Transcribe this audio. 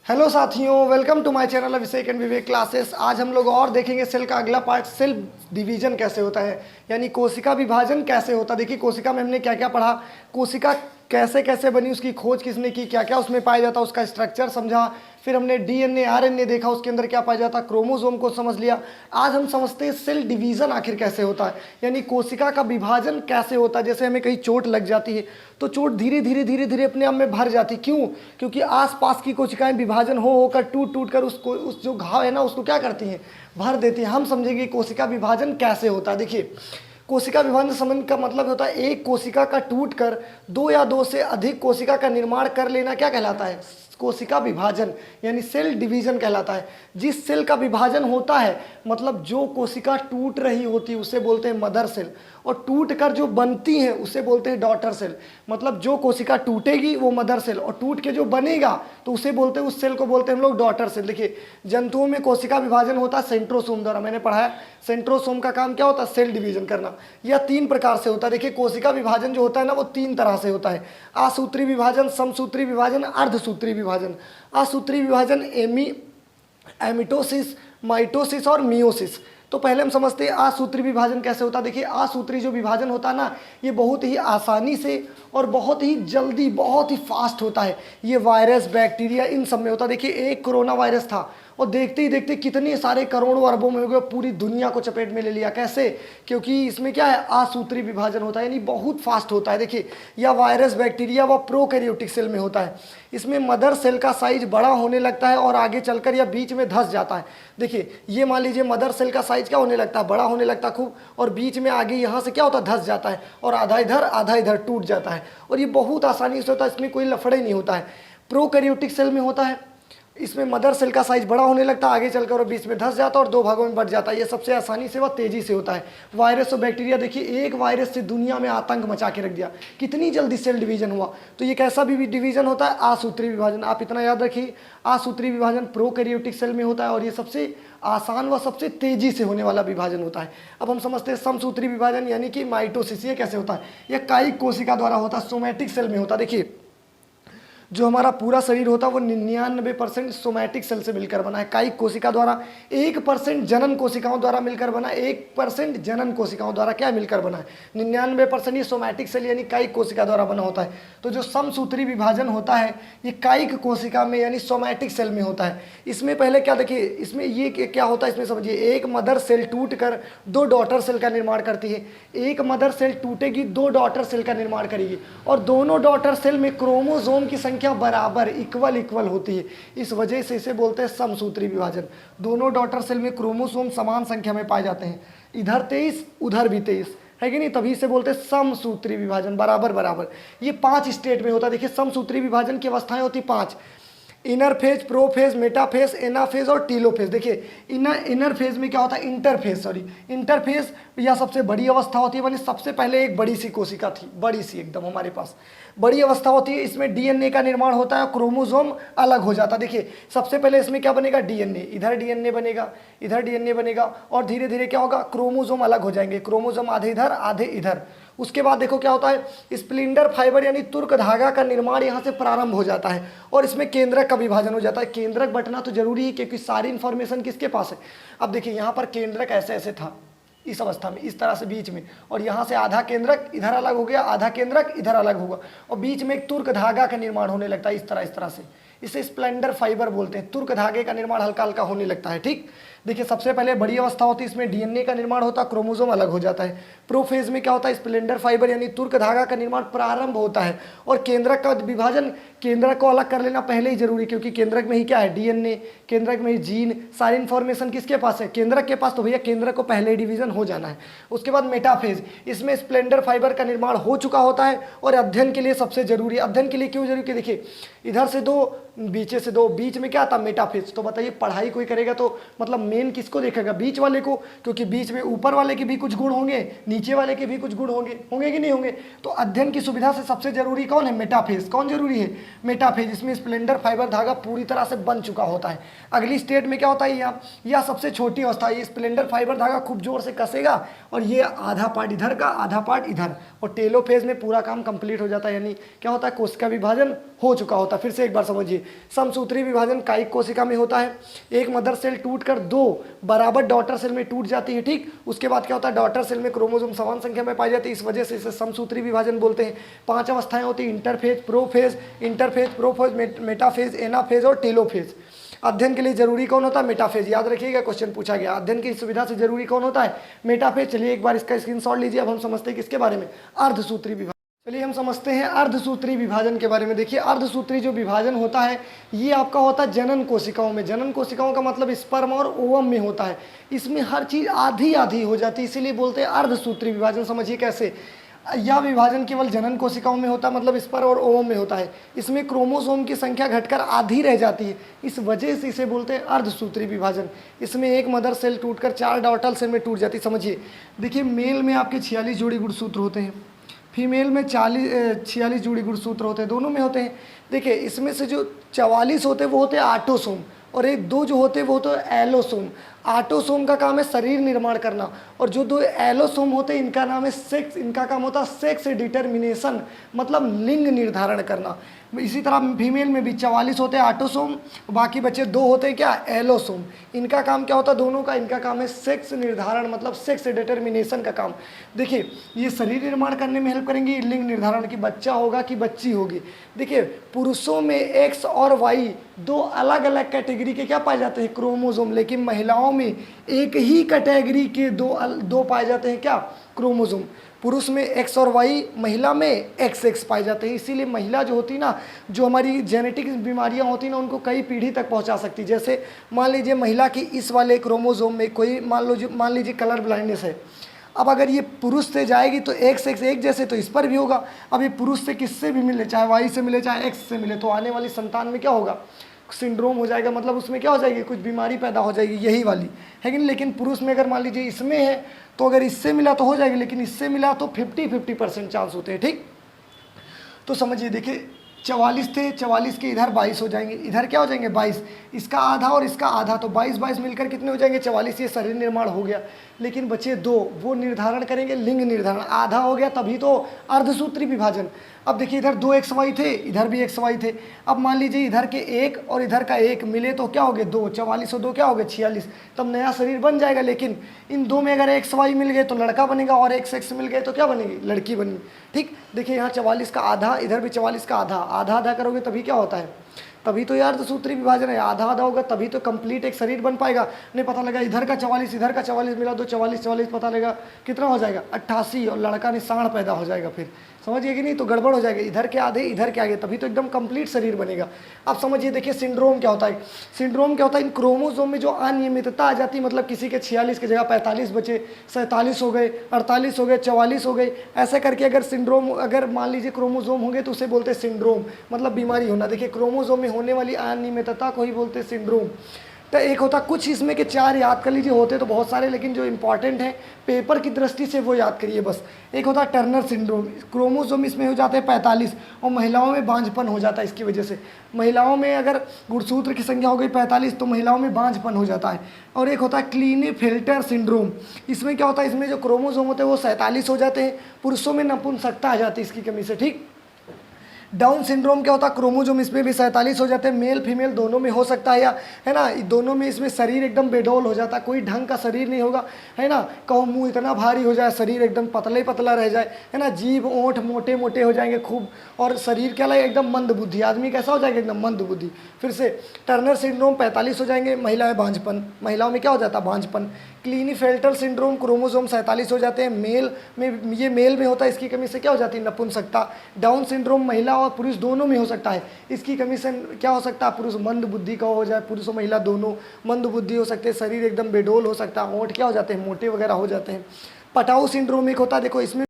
Hello साथियों, welcome to my channel Abhishek and Vivek classes. आज हम लोग और देखेंगे सेल का अगला पार्ट, सेल डिवीजन कैसे होता है, यानी कोशिका विभाजन कैसे होता है। देखिए कोशिका में हमने क्या क्या पढ़ा, कोशिका कैसे कैसे बनी, उसकी खोज किसने की, क्या क्या उसमें पाया जाता, उसका स्ट्रक्चर समझा। फिर हमने डीएनए आरएनए देखा, उसके अंदर क्या पाया जाता, क्रोमोसोम को समझ लिया। आज हम समझते हैं सेल डिवीजन आखिर कैसे होता है, यानी कोशिका का विभाजन कैसे होता है। जैसे हमें कहीं चोट लग जाती है तो चोट धीरे धीरे धीरे धीरे अपने आप में भर जाती, क्यों? क्योंकि आसपास की कोशिकाएं विभाजन हो होकर टूट टूट कर उसको, उस जो घाव है ना, उसको क्या करती हैं, भर देती हैं। हम समझेंगे कोशिका विभाजन कैसे होता है। देखिए कोशिका विभाजन समझने का मतलब होता है एक कोशिका का टूट कर दो या दो से अधिक कोशिका का निर्माण कर लेना क्या कहलाता है, कोशिका विभाजन, यानी सेल डिवीजन कहलाता है। जिस सेल का विभाजन होता है, मतलब जो कोशिका टूट रही होती है उसे बोलते हैं मदर सेल, और टूट कर जो बनती है उसे बोलते हैं डॉटर सेल। मतलब जो कोशिका टूटेगी वो मदर सेल, और टूट के जो बनेगा तो उसे बोलते हैं, उस सेल को बोलते हैं हम लोग डॉटर सेल। देखिए जंतुओं में कोशिका विभाजन होता है सेंट्रोसोम द्वारा, मैंने पढ़ाया। सेंट्रोसोम का काम क्या होता है, सेल डिवीजन करना। यह तीन प्रकार से होता है। देखिए कोशिका विभाजन जो होता है ना, वो तीन तरह से होता है। आसूत्री विभाजन, समसूत्री विभाजन, अर्धसूत्री विभाजन। आसूत्री विभाजन एमिटोसिस, माइटोसिस और मियोसिस। तो पहले हम समझते हैं आसूत्री विभाजन कैसे होता है। देखिए आसूत्री जो विभाजन होता है ना, ये बहुत ही आसानी से और बहुत ही जल्दी, बहुत ही फास्ट होता है। ये वायरस, बैक्टीरिया, इन सब में होता है। देखिए एक कोरोना वायरस था और देखते ही देखते कितने सारे करोड़ों अरबों में हो गए, पूरी दुनिया को चपेट में ले लिया। कैसे? क्योंकि इसमें क्या है, आसूत्री विभाजन होता है, यानी बहुत फास्ट होता है। देखिए यह वायरस, बैक्टीरिया व प्रोकैरियोटिक सेल में होता है। इसमें मदर सेल का साइज बड़ा होने लगता है और आगे चलकर यह बीच में धंस जाता है। देखिए ये मान लीजिए मदर सेल का साइज क्या होने लगता है, बड़ा होने लगता है खूब, और बीच में आगे यहाँ से क्या होता है, धंस जाता है, और आधा इधर टूट जाता है। और ये बहुत आसानी से होता है, इसमें कोई लफड़े नहीं होता है। प्रोकैरियोटिक सेल में होता है, इसमें मदर सेल का साइज बड़ा होने लगता है, आगे चलकर और बीच में धंस जाता है और दो भागों में बढ़ जाता है। ये सबसे आसानी से व तेजी से होता है। वायरस और बैक्टीरिया, देखिए एक वायरस से दुनिया में आतंक मचा के रख दिया, कितनी जल्दी सेल डिवीजन हुआ। तो ये कैसा भी डिवीजन होता है, आसूत्री विभाजन। आप इतना याद रखिए, आसूत्री विभाजन प्रोकैरियोटिक सेल में होता है और ये सबसे आसान व सबसे तेजी से होने वाला विभाजन होता है। अब हम समझते हैं समसूत्री विभाजन, यानी कि माइटोसिस। ये कैसे होता है, यह कायिक कोशिका द्वारा होता है, सोमैटिक सेल में होता है। देखिए जो हमारा पूरा शरीर होता है वो 99% सोमैटिक सेल से मिलकर बना है, कायिक कोशिका द्वारा। 1% जनन कोशिकाओं द्वारा मिलकर बना, 1% जनन कोशिकाओं द्वारा क्या मिलकर बना है, 99% ये सोमैटिक सेल यानी कायिक कोशिका द्वारा बना होता है। तो जो समसूत्री विभाजन होता है ये कायिक कोशिका में यानी सोमैटिक सेल में होता है। इसमें पहले क्या देखिए, इसमें ये क्या होता है, इसमें समझिए एक मदर सेल टूट कर दो डॉटर सेल का निर्माण करती है। एक मदर सेल टूटेगी, दो डॉटर सेल का निर्माण करेगी, और दोनों डॉटर सेल में क्रोमोसोम की संख्या बराबर इक्वल होती है। इस वजह से इसे बोलते हैं समसूत्री विभाजन। दोनों डॉटर सेल में क्रोमोसोम समान संख्या में पाए जाते हैं, इधर 23 उधर भी 23 है कि नहीं, तभी से बोलते हैं समसूत्री विभाजन, बराबर बराबर। ये 5 स्टेट में होता है। देखिए समसूत्री विभाजन की अवस्थाएं होती 5, inner phase, prophase, metaphase, anaphase और टीलोफेज। देखिए इनर फेज में क्या होता है, इंटरफेज यह सबसे बड़ी अवस्था होती है। मानी सबसे पहले एक बड़ी सी कोशिका थी, बड़ी सी एकदम हमारे पास बड़ी अवस्था होती है। इसमें डीएनए का निर्माण होता है, क्रोमोसोम अलग हो जाता है। देखिए सबसे पहले इसमें क्या बनेगा, डीएनए, इधर डीएनए बनेगा, इधर डीएनए बनेगा, और धीरे धीरे क्या होगा, क्रोमोसोम अलग हो जाएंगे, क्रोमोसोम आधे इधर आधे इधर। उसके बाद देखो क्या होता है, स्प्लिंडर फाइबर यानी तुर्क धागा का निर्माण यहाँ से प्रारंभ हो जाता है, और इसमें केंद्रक का विभाजन हो जाता है। केंद्रक बटना तो जरूरी है क्योंकि सारी इंफॉर्मेशन किसके पास है। अब देखिए यहाँ पर केंद्रक ऐसे ऐसे था इस अवस्था में, इस तरह से बीच में, और यहाँ से आधा केंद्रक इधर अलग हो गया, आधा केंद्रक इधर अलग होगा, और बीच में एक तुर्क धागा का निर्माण होने लगता है इस तरह से। इसे स्प्लेंडर फाइबर बोलते हैं। तुर्क धागे का निर्माण हल्का हल्का होने लगता है। ठीक, देखिए सबसे पहले बड़ी अवस्था होती है, इसमें डीएनए का निर्माण होता है, क्रोमोसोम अलग हो जाता है। प्रोफेज में क्या होता है, स्प्लेंडर फाइबर यानी तुर्क धागा का निर्माण प्रारंभ होता है, और केंद्रक का विभाजन, केंद्रक को अलग कर लेना पहले ही जरूरी, क्योंकि केंद्रक में ही क्या है, डीएनए, केंद्रक में ही जीन, सारी इंफॉर्मेशन किसके पास है, केंद्रक के पास। तो भैया केंद्रक को पहले ही डिवीजन हो जाना है। उसके बाद मेटाफेज, इसमें स्प्लेंडर फाइबर का निर्माण हो चुका होता है, और अध्ययन के लिए सबसे जरूरी, अध्ययन के लिए क्यों जरूरी, देखिए इधर से दो, बीचे से दो, बीच में क्या आता, मेटाफेज। तो बताइए पढ़ाई कोई करेगा तो मतलब मेन किसको देखेगा, बीच वाले को, क्योंकि बीच में ऊपर वाले के भी कुछ गुण होंगे, नीचे वाले के भी कुछ गुण होंगे कि नहीं होंगे। तो अध्ययन की सुविधा से सबसे जरूरी कौन है, मेटाफेज। कौन जरूरी है, मेटाफेज। इसमें स्प्लेंडर फाइबर धागा पूरी तरह से बन चुका होता है। अगली स्टेट में क्या होता है, यह सबसे छोटी अवस्था, ये स्प्लेंडर फाइबर धागा खूब जोर से कसेगा, और ये आधा पार्ट इधर का, आधा पार्ट इधर, और टेलोफेज में पूरा काम कंप्लीट हो जाता है। यानी क्या होता है, कोशिका विभाजन हो चुका होता है। फिर से एक बार समझिए, समसूत्री विभाजन कायिक कोशिका में होता है। एक मदर सेल टूटकर 2 बराबर डॉटर सेल में टूट जाती है, ठीक। उसके बाद क्या होता है, डॉटर सेल में क्रोमोसोम समान संख्या में पाई जाती है, इस वजह से इसे समसूत्री विभाजन बोलते हैं। 5 अवस्थाएं होती है, इंटरफेज, प्रोफेज, मेटाफेज, एनाफेज और टेलोफेज। अध्ययन के लिए जरूरी कौन होता है, मेटाफेज। याद रखिएगा, क्वेश्चन पूछा गया, अध्ययन की सुविधा से जरूरी कौन होता है, मेटाफेज। चलिए एक बार इसका स्क्रीनशॉट लीजिए। अब हम समझते हैं किसके बारे में, अर्धसूत्री विभाजन। चलिए हम समझते हैं अर्धसूत्री विभाजन के बारे में। देखिए अर्धसूत्री जो विभाजन होता है ये आपका होता है जनन कोशिकाओं में। जनन कोशिकाओं का मतलब स्पर्म और ओवम में होता है। इसमें हर चीज आधी आधी हो जाती है, इसीलिए बोलते हैं अर्धसूत्री विभाजन। समझिए कैसे, यह विभाजन केवल जनन कोशिकाओं में होता है, मतलब स्पर्म और ओवम में होता है। इसमें क्रोमोसोम की संख्या घटकर आधी रह जाती है, इस वजह से इसे बोलते हैं अर्धसूत्री विभाजन। इसमें एक मदर सेल टूटकर 4 डॉटर सेल में टूट जाती है। समझिए, देखिए मेल में आपके 46 जोड़ी गुणसूत्र होते हैं, फीमेल में 46 जोड़ी गुणसूत्र होते हैं, दोनों में होते हैं। देखिए इसमें से जो 44 होते हैं वो होते हैं आटोसोम, और एक 2 जो होते हैं वो तो एलोसोम। आटोसोम का काम है शरीर निर्माण करना, और जो 2 एलोसोम होते हैं इनका नाम है सेक्स। इनका काम होता है सेक्स डिटर्मिनेशन, मतलब लिंग निर्धारण करना। इसी तरह फीमेल में भी 44 होते हैं आटोसोम, बाकी बचे 2 होते हैं क्या, एलोसोम। इनका काम क्या होता है दोनों का, इनका काम है सेक्स निर्धारण, मतलब सेक्स डिटर्मिनेशन का काम। देखिए ये शरीर निर्माण करने में हेल्प करेंगे, लिंग निर्धारण की बच्चा होगा कि बच्ची होगी। देखिए पुरुषों में एक्स और वाई 2 अलग अलग कैटेगरी के क्या पाए जाते हैं, क्रोमोसोम, लेकिन महिलाओं में एक ही कैटेगरी के 2 पाए जाते हैं क्या, क्रोमोसोम। पुरुष में एक्स और वाई, महिला में एक्स एक्स पाए जाते हैं। इसीलिए महिला जो होती ना, जो हमारी जेनेटिक बीमारियां होती ना, उनको कई पीढ़ी तक पहुंचा सकती। जैसे मान लीजिए महिला की इस वाले क्रोमोसोम में कोई मान लीजिए कलर ब्लाइंडनेस है, अब अगर ये पुरुष से जाएगी तो एक्स एक्स एक जैसे तो इस पर भी होगा। अब ये पुरुष से किससे भी मिले, चाहे वाई से मिले चाहे एक्स से मिले, तो आने वाली संतान में क्या होगा, सिंड्रोम हो जाएगा, मतलब उसमें क्या हो जाएगी, कुछ बीमारी पैदा हो जाएगी, यही वाली है कि नहीं। लेकिन पुरुष में अगर मान लीजिए इसमें है तो अगर इससे मिला तो हो जाएगी, लेकिन इससे मिला तो 50-50% चांस होते हैं, ठीक। तो समझिए, देखिए 44 थे, 44 के इधर 22 हो जाएंगे, इधर क्या हो जाएंगे 22, इसका आधा और इसका आधा, तो 22-22 मिलकर कितने हो जाएंगे 44। ये शरीर निर्माण हो गया। लेकिन बचे 2, वो निर्धारण करेंगे लिंग निर्धारण, आधा हो गया तभी तो अर्धसूत्री विभाजन। अब देखिए इधर 2 XY थे, इधर भी XY थे। अब मान लीजिए इधर के 1 और इधर का 1 मिले तो क्या हो गए 2, 44 और 2 क्या हो गए 46, तब नया शरीर बन जाएगा। लेकिन इन 2 में अगर XY मिल गए तो लड़का बनेगा, और XX मिल गए तो क्या बनेगी, लड़की बनेगी, ठीक। देखिए यहाँ 44 का आधा, इधर भी 44 का आधा, आधा आधा करोगे तभी क्या होता है, तभी तो यार अर्धसूत्री विभाजन है। आधा आधा होगा तभी तो कंप्लीट एक शरीर बन पाएगा। नहीं पता लगा इधर का 44 इधर का 44 मिला तो 44 पता लगा कितना हो जाएगा 88, और लड़का निशान पैदा हो जाएगा। फिर समझिए कि नहीं, तो गड़बड़ हो जाएगा, इधर के आधे इधर के आगे, तभी तो एकदम कंप्लीट शरीर बनेगा। अब समझिए, देखिए सिंड्रोम क्या होता है। सिंड्रोम क्या होता है, इन क्रोमोसोम में जो अनियमितता आ जाती है, मतलब किसी के 46 की जगह 45 बचे, 47 हो गए, 48 हो गए, 44 हो गए, ऐसे करके अगर सिंड्रोम, अगर मान लीजिए क्रोमोसोम होंगे तो उसे बोलते हैं सिंड्रोम, मतलब बीमारी होना। देखिए क्रोमोसोम में होने वाली अनियमितता को ही बोलते हैं सिंड्रोम। तो एक होता, कुछ इसमें के 4 याद कर लीजिए, होते तो बहुत सारे, लेकिन जो इंपॉर्टेंट है पेपर की दृष्टि से वो याद करिए बस। एक होता है टर्नर सिंड्रोम, क्रोमोसोम इसमें हो जाते हैं 45, और महिलाओं में बांझपन हो जाता है इसकी वजह से। महिलाओं में अगर गुणसूत्र की संख्या हो गई 45 तो महिलाओं में बांझपन हो जाता है। और एक होता है क्लीनेफेल्टर सिंड्रोम, इसमें क्या होता है, इसमें जो क्रोमोसोम होते हैं वो 47 हो जाते हैं, पुरुषों में नपुंसकता आ जाती है इसकी कमी से, ठीक। डाउन सिंड्रोम क्या होता है, क्रोमोसोम इसमें भी 47 हो जाते हैं, मेल फीमेल दोनों में हो सकता है, या है ना, दोनों में इसमें शरीर एकदम बेडौल हो जाता है, कोई ढंग का शरीर नहीं होगा, है ना। कहो मुंह इतना भारी हो जाए, शरीर एकदम पतला ही पतला रह जाए, है ना, जीभ ओंठ मोटे मोटे हो जाएंगे खूब, और शरीर क्या लगे एकदम मंद बुद्धि, आदमी कैसा हो जाएगा एकदम मंद बुद्धि। फिर से टर्नर सिंड्रोम 45 हो जाएंगे, महिला में बांझपन, महिलाओं में क्या हो जाता है बांझपन। क्लीनीफेल्टर सिंड्रोम क्रोमोसोम 47 हो जाते हैं, मेल में, ये मेल में होता है, इसकी कमी से क्या हो जाती है नपुंसकता। डाउन सिंड्रोम महिला और पुरुष दोनों में हो सकता है, इसकी कमी से क्या हो सकता है, पुरुष मंद बुद्धि का हो जाए, पुरुष और महिला दोनों मंद बुद्धि हो सकते हैं, शरीर एकदम बेडौल हो सकता है, होंठ क्या हो जाते हैं मोटे वगैरह हो जाते हैं। पटाऊ सिंड्रोम एक होता है, देखो इसमें